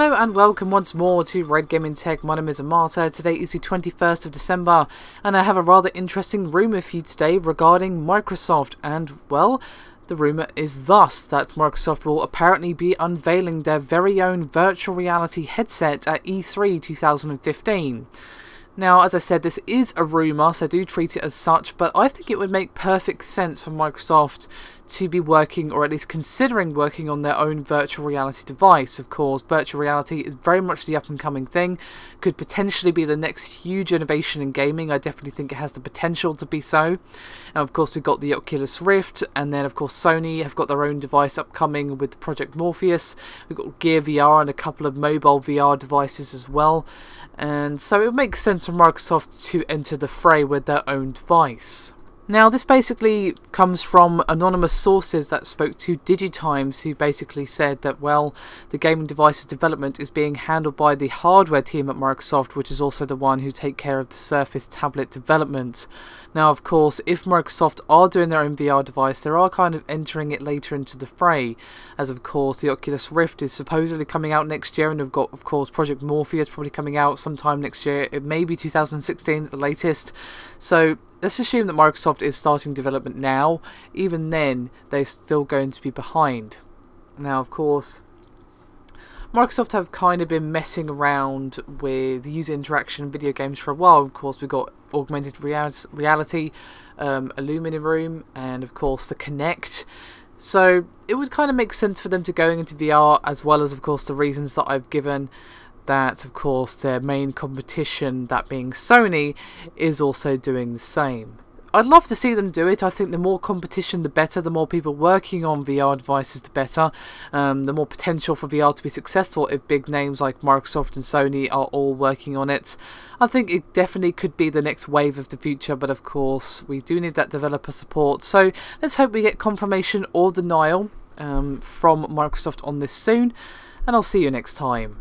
Hello and welcome once more to Red Gaming Tech. My name is Amata. Today is the 21st of December and I have a rather interesting rumour for you today regarding Microsoft, and well, the rumour is thus that Microsoft will apparently be unveiling their very own virtual reality headset at E3 2015. Now, as I said, this is a rumour, so do treat it as such, but I think it would make perfect sense for Microsoft to be working, or at least considering working, on their own virtual reality device. Of course, virtual reality is very much the up-and-coming thing, could potentially be the next huge innovation in gaming. I definitely think it has the potential to be so. And of course, we've got the Oculus Rift, and then of course Sony have got their own device upcoming with Project Morpheus. We've got Gear VR and a couple of mobile VR devices as well. And so it would make sense for Microsoft to enter the fray with their own device. Now, this basically comes from anonymous sources that spoke to DigiTimes, who basically said that, well, the gaming devices development is being handled by the hardware team at Microsoft, which is also the one who take care of the Surface tablet development. Now, of course, if Microsoft are doing their own VR device, they are kind of entering it later into the fray, as of course the Oculus Rift is supposedly coming out next year, and we've got, of course, Project Morpheus probably coming out sometime next year. It may be 2016 at the latest. So let's assume that Microsoft is starting development now. Even then, they're still going to be behind. Now, of course, Microsoft have kind of been messing around with user interaction in video games for a while. Of course, we've got augmented reality, Illumina Room, and of course the Kinect. So it would kind of make sense for them to going into VR, as well as of course the reasons that I've given, that of course their main competition, that being Sony, is also doing the same. I'd love to see them do it. I think the more competition the better, the more people working on VR devices the better, the more potential for VR to be successful if big names like Microsoft and Sony are all working on it. I think it definitely could be the next wave of the future, but of course we do need that developer support, so let's hope we get confirmation or denial from Microsoft on this soon, and I'll see you next time.